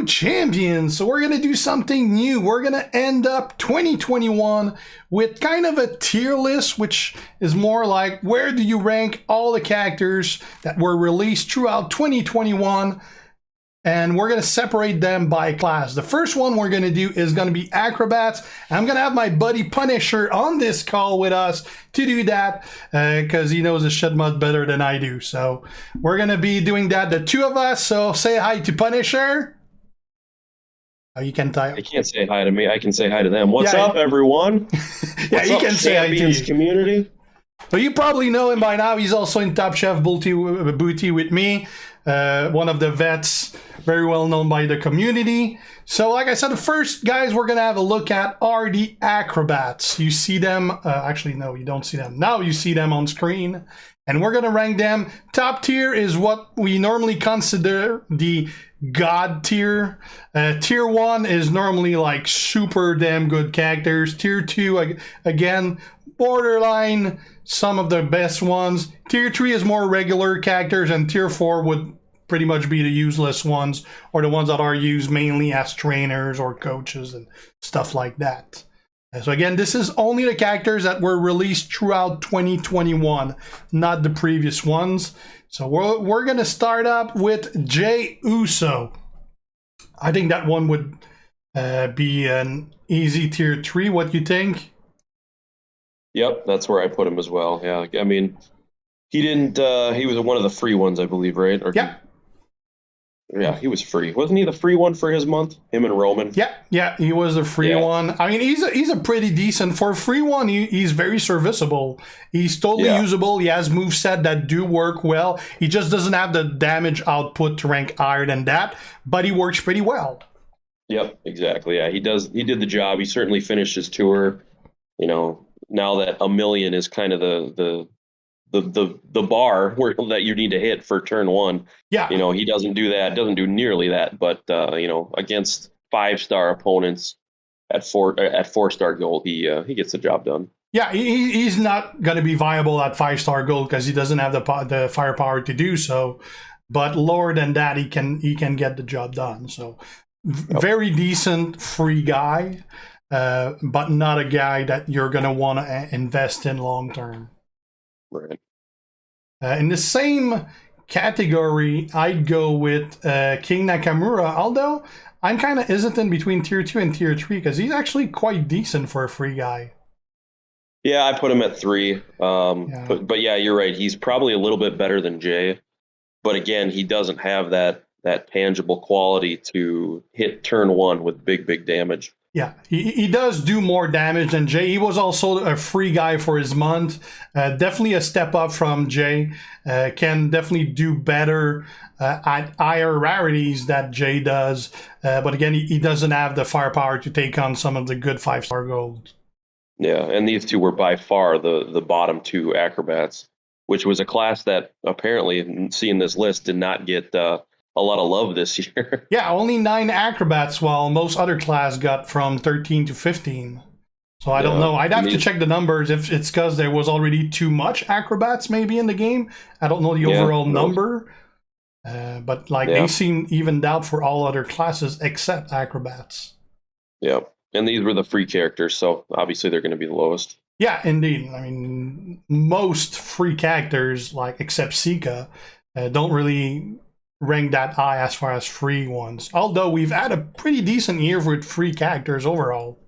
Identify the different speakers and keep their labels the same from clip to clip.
Speaker 1: WWE Champions. So we're going to do something new. We're going to end up 2021 with kind of a tier list, which is more like where do you rank all the characters that were released throughout 2021. And we're going to separate them by class. The first one we're going to do is going to be Acrobats. And I'm going to have my buddy Punisher on this call with us to do that because he knows the shit much better than I do. So we're going to be doing that, the two of us. So say hi to Punisher. Oh, you can type.
Speaker 2: They can't say hi to me. I can say hi to them. What's up, everyone?
Speaker 1: Yeah, you can say hi to you.
Speaker 2: Community.
Speaker 1: But you probably know him by now. He's also in Top Chef Booty with me. One of the vets, very well known by the community. So like I said, the first guys we're gonna have a look at are the Acrobats. You see them, actually no, you don't see them. Now you see them on screen. And we're gonna rank them. Top tier is what we normally consider the God tier. Tier 1 is normally like super damn good characters. Tier 2, again, borderline, some of the best ones. Tier 3 is more regular characters, and Tier 4 would pretty much be the useless ones, or the ones that are used mainly as trainers or coaches and stuff like that. So again, this is only the characters that were released throughout 2021, not the previous ones. So we're going to start up with Jey Uso. I think that one would be an easy Tier 3. What do you think?
Speaker 2: Yep, that's where I put him as well. Yeah, I mean, he didn't. He was one of the free ones, I believe, right? Or
Speaker 1: yeah.
Speaker 2: Yeah, he was free. Wasn't he the free one for his month? Him and Roman.
Speaker 1: Yeah, he was the free one. I mean, he's a pretty decent for a free one. He's very serviceable. He's totally usable. He has moveset that do work well. He just doesn't have the damage output to rank higher than that, but he works pretty well.
Speaker 2: Yep, exactly. Yeah, he does. He did the job. He certainly finished his tour. You know, now that 1 million is kind of the bar that you need to hit for turn 1.
Speaker 1: Yeah.
Speaker 2: You know, he doesn't do that, doesn't do nearly that, but you know, against 5-star opponents at 4-star gold, he gets the job done.
Speaker 1: Yeah, he's not going to be viable at 5-star gold because he doesn't have the firepower to do so. But lower than that, he can get the job done. So very decent free guy, but not a guy that you're going to want to invest in long term.
Speaker 2: Right.
Speaker 1: In the same category, I'd go with King Nakamura, although I'm kind of hesitant between Tier 2 and Tier 3 because he's actually quite decent for a free guy.
Speaker 2: Yeah, I put him at 3. But yeah, you're right. He's probably a little bit better than Jey. But again, he doesn't have that tangible quality to hit turn 1 with big damage.
Speaker 1: Yeah, he does do more damage than Jey. He was also a free guy for his month. Definitely a step up from Jey. Can definitely do better at higher rarities that Jey does. But again, he doesn't have the firepower to take on some of the good 5-star gold.
Speaker 2: Yeah, and these two were by far the bottom 2 Acrobats, which was a class that apparently, seeing this list, did not get a lot of love this year.
Speaker 1: Yeah, only 9 Acrobats, while most other class got from 13 to 15. So I don't know. I'd have to check the numbers if it's because there was already too much Acrobats maybe in the game. I don't know the overall number. But like they seem evened out for all other classes except Acrobats.
Speaker 2: Yeah, and these were the free characters, so obviously they're going to be the lowest.
Speaker 1: Yeah, indeed. I mean, most free characters, like except Sika, don't really rank that high as far as free ones. Although we've had a pretty decent year with free characters overall.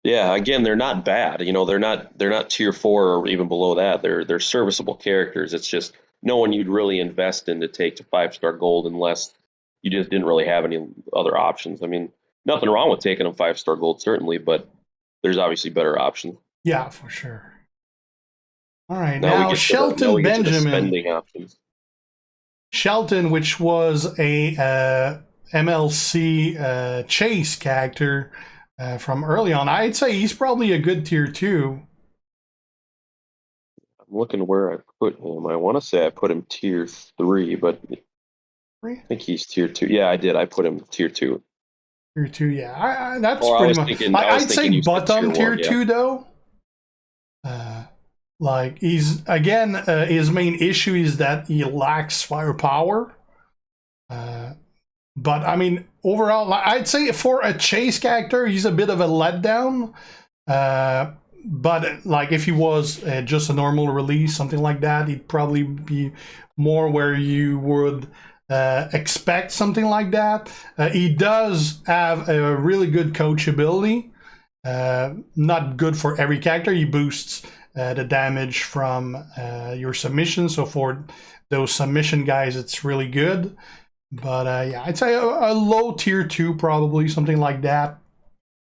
Speaker 2: Yeah, again, they're not bad. You know, they're not Tier 4 or even below that. They're serviceable characters. It's just no one you'd really invest in to take to 5-star gold unless you just didn't really have any other options. I mean, nothing wrong with taking them 5-star gold, certainly, but there's obviously better options.
Speaker 1: Yeah, for sure. All right, now Shelton Benjamin. Shelton, which was a MLC chase character from early on, I'd say he's probably a good Tier 2.
Speaker 2: I'm looking where I put him. I want to say I put him Tier 3, but I think he's Tier 2. Yeah, I did. I put him Tier 2.
Speaker 1: Tier 2, yeah. That's pretty much. I'd say bottom Tier 2, though. Like he's again, his main issue is that he lacks firepower. But I mean, overall, I'd say for a chase character, he's a bit of a letdown. But like if he was just a normal release, something like that, he'd probably be more where you would expect something like that. He does have a really good coachability. Not good for every character. He boosts the damage from your submission. So for those submission guys, it's really good. But yeah, I'd say a low tier 2, probably something like that.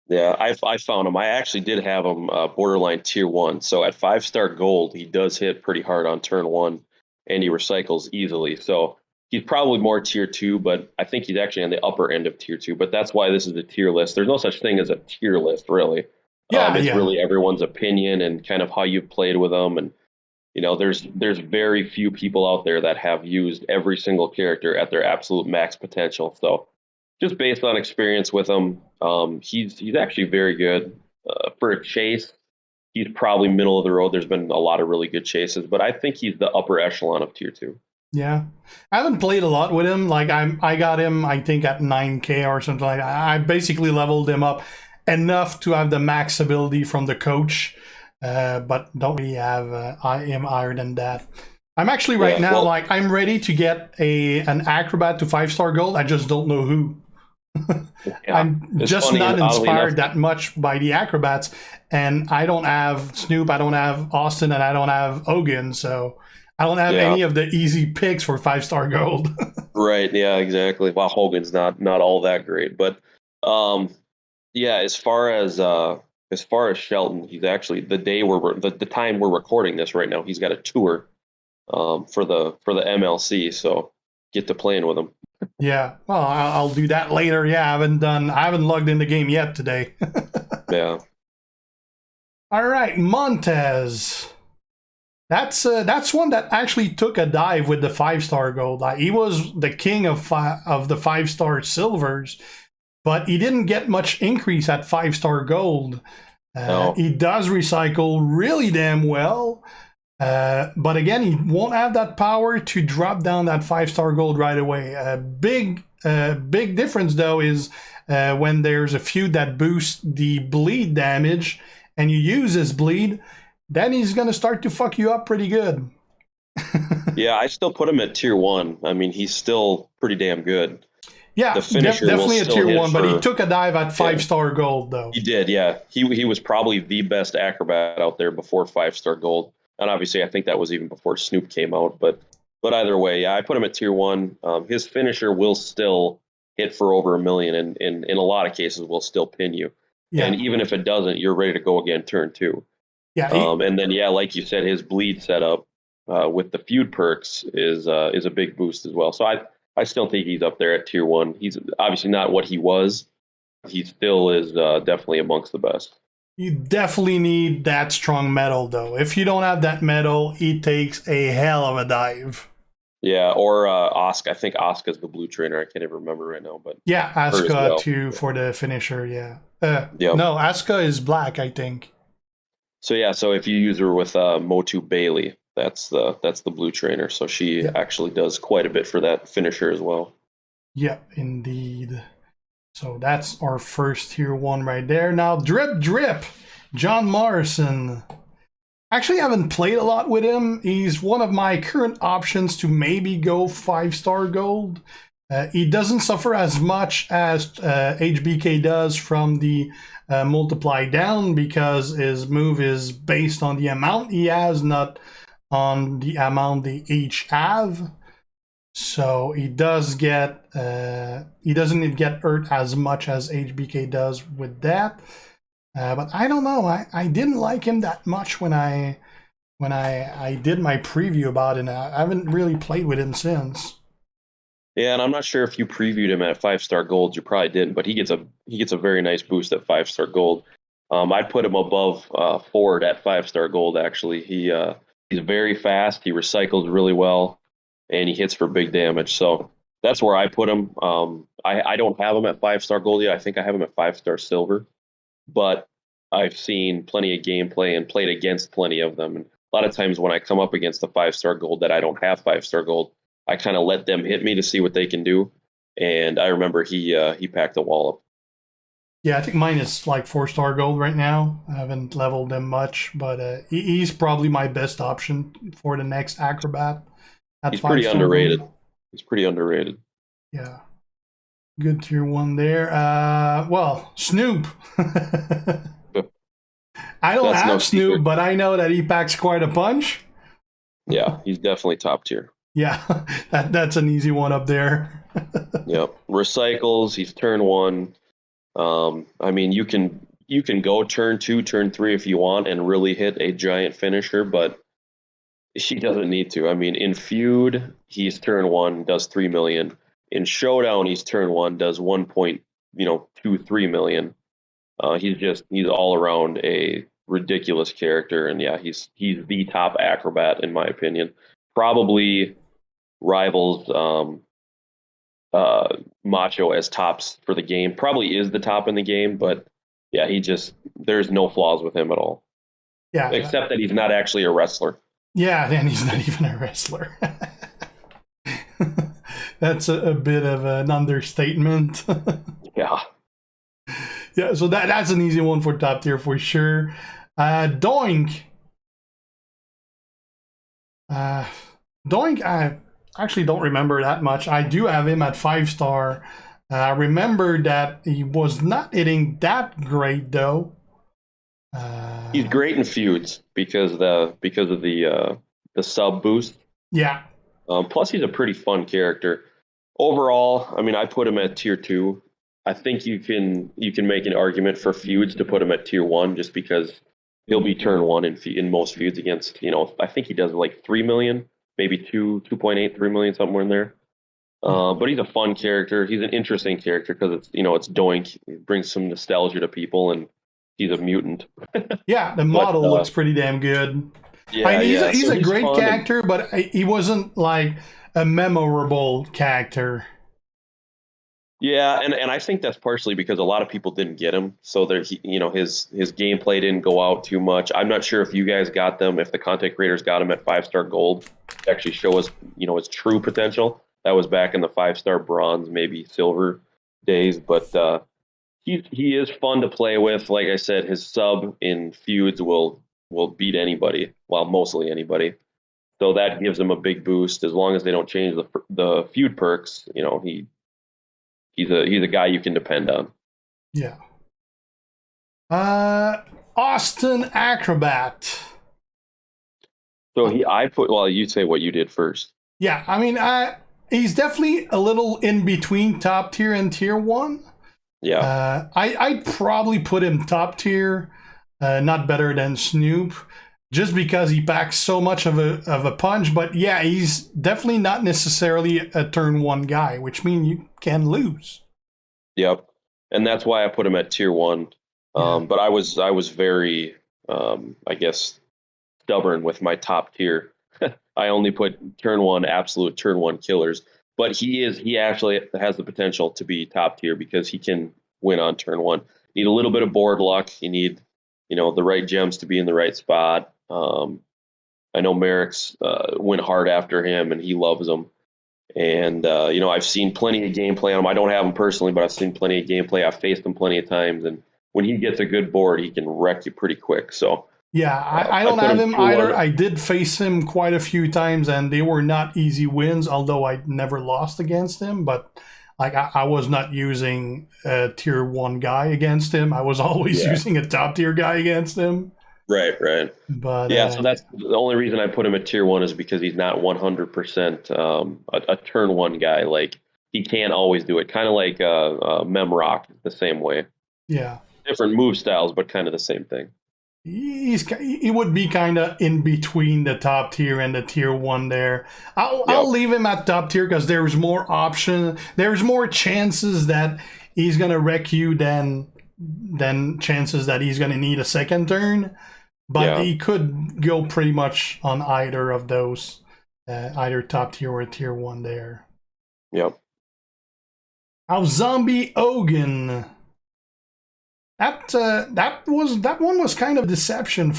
Speaker 2: Yeah, I found him. I actually did have him borderline tier 1. So at 5-star gold, he does hit pretty hard on turn 1, and he recycles easily. So he's probably more tier 2, but I think he's actually on the upper end of tier 2. But that's why this is a tier list. There's no such thing as a tier list, really.
Speaker 1: Yeah,
Speaker 2: It's
Speaker 1: yeah.
Speaker 2: really everyone's opinion and kind of how you've played with them. And there's very few people out there that have used every single character at their absolute max potential. So just based on experience with him, he's actually very good for a chase. He's probably middle of the road. There's been a lot of really good chases, but I think he's the upper echelon of tier 2.
Speaker 1: Yeah, I haven't played a lot with him. Like I got him, I think at 9K or something like that. I basically leveled him up enough to have the max ability from the coach, but don't really have him higher than that. I'm actually right now like I'm ready to get an acrobat to 5-star gold. I just don't know who. I'm just not inspired that much by the acrobats, and I don't have Snoop, I don't have Austin, and I don't have Hogan, so I don't have any of the easy picks for 5-star gold.
Speaker 2: Right. Yeah. Exactly. Well, Hogan's not all that great, but yeah. As far as Shelton, he's actually the time we're recording this right now. He's got a tour for the MLC, so get to playing with him.
Speaker 1: Yeah, well, I'll do that later. Yeah, I haven't logged in the game yet today.
Speaker 2: Yeah.
Speaker 1: All right, Montez. That's one that actually took a dive with the 5-star gold. He was the king of the 5-star silvers, but he didn't get much increase at 5-star gold.
Speaker 2: No.
Speaker 1: He does recycle really damn well. But again, he won't have that power to drop down that 5-star gold right away. Big difference though is when there's a feud that boosts the bleed damage, and you use his bleed, then he's gonna start to fuck you up pretty good.
Speaker 2: Yeah, I still put him at tier 1. I mean, he's still pretty damn good.
Speaker 1: Yeah, definitely a tier 1, but he took a dive at 5-star gold though.
Speaker 2: He did, yeah. He was probably the best acrobat out there before 5-star gold. And obviously, I think that was even before Snoop came out. But either way, yeah, I put him at tier 1. His finisher will still hit for over 1 million, and in a lot of cases will still pin you. Yeah. And even if it doesn't, you're ready to go again turn 2.
Speaker 1: Yeah.
Speaker 2: And then, yeah, like you said, his bleed setup with the feud perks is a big boost as well. So I still think he's up there at tier 1. He's obviously not what he was. He still is definitely amongst the best.
Speaker 1: You definitely need that strong metal, though. If you don't have that metal, he takes a hell of a dive.
Speaker 2: Yeah, or Asuka. I think Asuka's the blue trainer. I can't even remember right now, but
Speaker 1: yeah, Asuka too for the finisher. Yeah. No, Asuka is black, I think.
Speaker 2: So yeah, so if you use her with Motu Bailey, that's the blue trainer. So she actually does quite a bit for that finisher as well.
Speaker 1: Yeah, indeed. So that's our first tier 1 right there. Now, Drip, John Morrison. Actually, I haven't played a lot with him. He's one of my current options to maybe go 5-star gold. He doesn't suffer as much as HBK does from the multiply down, because his move is based on the amount he has, not on the amount they each have. So he doesn't get hurt as much as HBK does with that. But I don't know. I didn't like him that much when I did my preview about it. I haven't really played with him since.
Speaker 2: Yeah, and I'm not sure if you previewed him at 5-star gold. You probably didn't, but he gets a very nice boost at 5-star gold. I'd put him above Ford at 5-star gold. Actually, he's very fast. He recycles really well, and he hits for big damage. So that's where I put him. I don't have him at 5-star gold yet. I think I have him at 5-star silver, but I've seen plenty of gameplay and played against plenty of them. And a lot of times when I come up against the 5-star gold that I don't have 5-star gold, I kind of let them hit me to see what they can do. and I remember he packed the wallop.
Speaker 1: Yeah, I think mine is like 4-star gold right now. I haven't leveled him much, but he's probably my best option for the next Acrobat at
Speaker 2: He's pretty
Speaker 1: 5-star
Speaker 2: underrated.
Speaker 1: gold.
Speaker 2: He's pretty underrated.
Speaker 1: Yeah, good tier 1 there. Well, Snoop.
Speaker 2: But
Speaker 1: I don't
Speaker 2: that's no
Speaker 1: have Snoop,
Speaker 2: secret.
Speaker 1: but I know that he packs quite a punch.
Speaker 2: Yeah, he's definitely top tier.
Speaker 1: Yeah, that's an easy one up there.
Speaker 2: Yep. Recycles. He's turn 1. I mean, you can go turn 2, turn 3 if you want and really hit a giant finisher, but she doesn't need to. I mean, in feud, he's turn 1, does 3 million. In showdown, he's turn 1, does 1.23 million. He's all around a ridiculous character, and yeah, he's the top acrobat in my opinion. Probably rivals Macho as tops for the game. Probably is the top in the game, but yeah, there's no flaws with him at all,
Speaker 1: Yeah,
Speaker 2: except that he's not actually a wrestler.
Speaker 1: yeah, and he's not even a wrestler. That's a bit of an understatement.
Speaker 2: Yeah,
Speaker 1: Yeah, so that's an easy one for top tier for sure. Doink. Doink, I actually don't remember that much. I do have him at 5-star. I remember that he was not hitting that great though.
Speaker 2: he's great in feuds because of the sub boost.
Speaker 1: Yeah,
Speaker 2: Plus, he's a pretty fun character. Overall, I mean, I put him at tier 2. I think you can make an argument for feuds to put him at tier 1 just because he'll be turn 1 in most feuds against, I think he does like 3 million, maybe 2.8, 3 million, somewhere in there. But he's a fun character. He's an interesting character because it's Doink. It brings some nostalgia to people, and he's a mutant.
Speaker 1: yeah, the
Speaker 2: But
Speaker 1: model looks pretty damn good. I
Speaker 2: yeah,
Speaker 1: mean,
Speaker 2: yeah.
Speaker 1: he's
Speaker 2: So
Speaker 1: a
Speaker 2: he's
Speaker 1: great
Speaker 2: fun, and
Speaker 1: character, but he wasn't like a memorable character.
Speaker 2: yeah, and I think that's partially because a lot of people didn't get him, so there, his gameplay didn't go out too much. I'm not sure if you guys got them, if the content creators got him at 5-star gold to actually show us, his true potential. That was back in the 5-star bronze, maybe silver days, but he is fun to play with. Like I said, his sub in feuds will beat anybody, well, mostly anybody. So that gives him a big boost as long as they don't change the feud perks. He's a guy you can depend on.
Speaker 1: Yeah. Austin Acrobat.
Speaker 2: So you say what you did first.
Speaker 1: Yeah, I mean, he's definitely a little in between top tier and tier 1.
Speaker 2: Yeah,
Speaker 1: I'd probably put him top tier, not better than Snoop, just because he packs so much of a punch. But yeah, he's definitely not necessarily a turn 1 guy, which means you can lose.
Speaker 2: yep, and that's why I put him at tier 1.
Speaker 1: Yeah.
Speaker 2: But I was very, I guess, stubborn with my top tier. I only put turn 1 absolute turn 1 killers. But he actually has the potential to be top tier because he can win on turn 1. You need a little bit of board luck. You need, the right gems to be in the right spot. I know Merrick's went hard after him, and he loves him. And I've seen plenty of gameplay on him. I don't have him personally, but I've seen plenty of gameplay. I've faced him plenty of times, and when he gets a good board, he can wreck you pretty quick. So
Speaker 1: Yeah, I don't
Speaker 2: put
Speaker 1: have
Speaker 2: him
Speaker 1: him
Speaker 2: tier
Speaker 1: either.
Speaker 2: 1.
Speaker 1: I did face him quite a few times, and they were not easy wins, although I never lost against him. But like I was not using a tier 1 guy against him. I was always
Speaker 2: Yeah,
Speaker 1: using a top tier guy against him.
Speaker 2: right.
Speaker 1: But
Speaker 2: Yeah, so that's the only reason I put him at tier 1 is because he's not 100% a turn 1 guy. Like he can't always do it. Kind of like Memrock, the same way.
Speaker 1: yeah,
Speaker 2: Different move styles, but kind of the same thing.
Speaker 1: he would be kind of in between the top tier and the tier 1 there. I'll
Speaker 2: Yep.
Speaker 1: leave him at top tier because there's more option. There's more chances that he's gonna wreck you than chances that he's gonna need a second turn. But
Speaker 2: Yeah.
Speaker 1: he could go pretty much on either of those, either top tier or tier 1 there.
Speaker 2: Yep.
Speaker 1: Now, Zombie Hogan. That one was kind of deception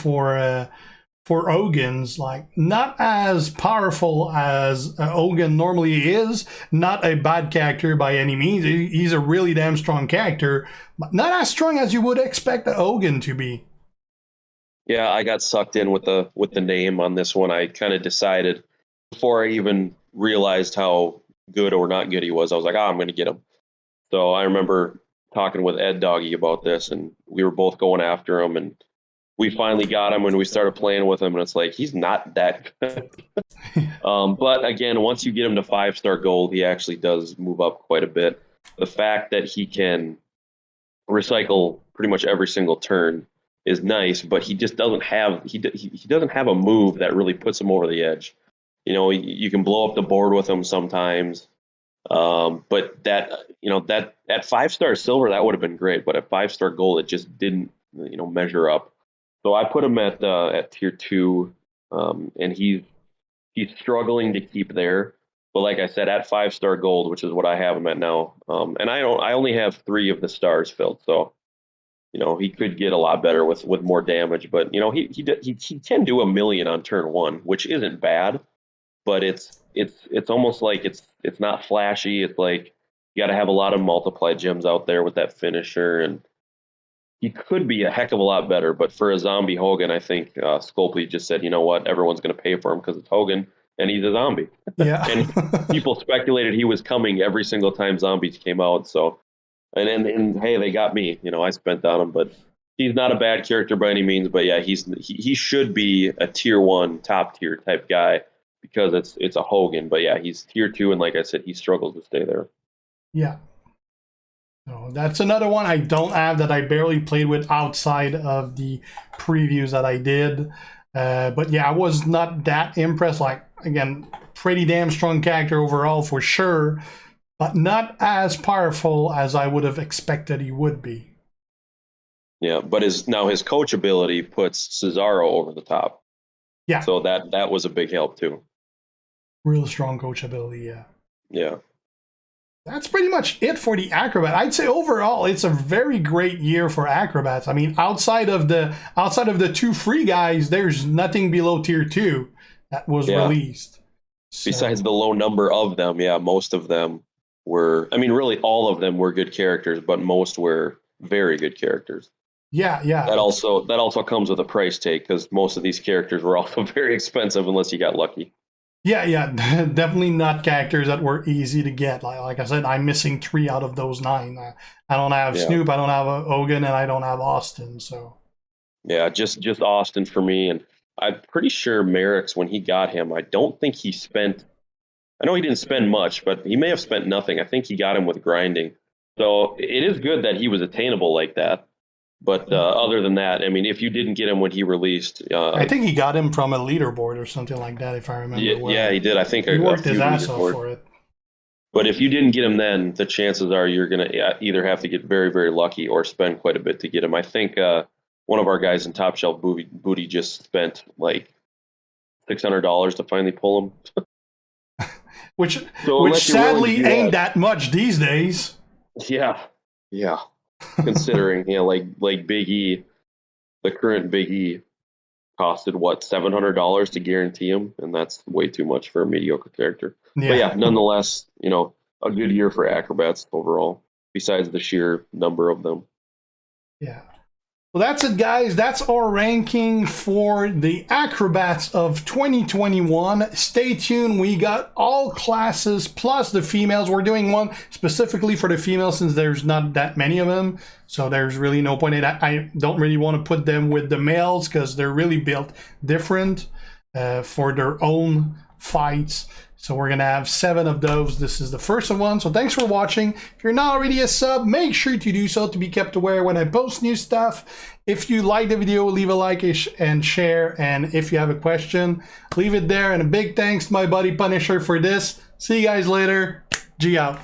Speaker 1: for Hogan's, like not as powerful as Hogan normally is, not a bad character by any means. He's a really damn strong character, but not as strong as you would expect a Hogan to be.
Speaker 2: Yeah, I got sucked in with the name on this one. I kind of decided before I even realized how good or not good he was. I was like, I'm going to get him. So I remember talking with Ed Doggy about this, and we were both going after him, and we finally got him, and we started playing with him, and it's like, he's not that good. But again, once you get him to 5-star gold, he actually does move up quite a bit. The fact that he can recycle pretty much every single turn is nice, but he just doesn't have he doesn't have a move that really puts him over the edge. You know, you can blow up the board with him sometimes, but that at 5-star silver that would have been great, but at 5-star gold it just didn't measure up. So I put him at tier 2, and he's struggling to keep there. But like I said, at 5-star gold, which is what I have him at now, and I only have 3 of the stars filled, so he could get a lot better with more damage. But he can do 1 million on turn 1, which isn't bad, but it's almost like it's not flashy. It's like you got to have a lot of multiply gems out there with that finisher, and he could be a heck of a lot better. But for a zombie Hogan, I think Scopely just said, you know what, everyone's going to pay for him because it's Hogan and he's a zombie.
Speaker 1: Yeah.
Speaker 2: And people speculated he was coming every single time zombies came out. So, and hey, they got me. I spent on him, but he's not a bad character by any means. But yeah, he should be a tier 1, top tier type guy because it's a Hogan. But yeah, he's tier 2, and like I said, he struggles to stay there.
Speaker 1: Yeah. So that's another one I don't have that I barely played with outside of the previews that I did. But yeah, I was not that impressed. Like, again, pretty damn strong character overall for sure, but not as powerful as I would have expected he would be.
Speaker 2: Yeah, but his coach ability puts Cesaro over the top.
Speaker 1: Yeah.
Speaker 2: So that was a big help too.
Speaker 1: Real strong coach ability, yeah.
Speaker 2: Yeah.
Speaker 1: That's pretty much it for the Acrobat. I'd say overall, it's a very great year for Acrobats. I mean, outside of the 2 free guys, there's nothing below tier 2 that was released. So,
Speaker 2: besides the low number of them, yeah, most of them were. I mean, really, all of them were good characters, but most were very good characters.
Speaker 1: Yeah.
Speaker 2: That also comes with a price tag because most of these characters were also very expensive unless you got lucky.
Speaker 1: Yeah, definitely not characters that were easy to get. Like I said, I'm missing 3 out of those 9. I don't have Snoop, I don't have Hogan, and I don't have Austin. So
Speaker 2: yeah, just Austin for me, and I'm pretty sure Merrick's when he got him. I don't think he spent. I know he didn't spend much, but he may have spent nothing. I think he got him with grinding. So it is good that he was attainable like that. But other than that, I mean, if you didn't get him when he released,
Speaker 1: I think he got him from a leaderboard or something like that, if I remember well.
Speaker 2: Yeah, he did. I think
Speaker 1: he worked his ass off for it.
Speaker 2: But if you didn't get him then, the chances are you're going to either have to get very, very lucky or spend quite a bit to get him. I think one of our guys in Top Shelf Booty just spent like $600 to finally pull him.
Speaker 1: which sadly ain't that much these days.
Speaker 2: Yeah. Considering, like Big E, the current Big E costed what, $700 to guarantee him, and that's way too much for a mediocre character. Yeah. But yeah, nonetheless, a good year for Acrobats overall, besides the sheer number of them.
Speaker 1: Yeah. Well, that's it, guys. That's our ranking for the Acrobats of 2021. Stay tuned. We got all classes plus the females. We're doing one specifically for the females since there's not that many of them. So there's really no point in that. I don't really want to put them with the males because they're really built different for their own fights. So we're going to have 7 of those. This is the first one. So thanks for watching. If you're not already a sub, make sure to do so to be kept aware when I post new stuff. If you like the video, leave a like and share. And if you have a question, leave it there. And a big thanks to my buddy Punisher for this. See you guys later. G out.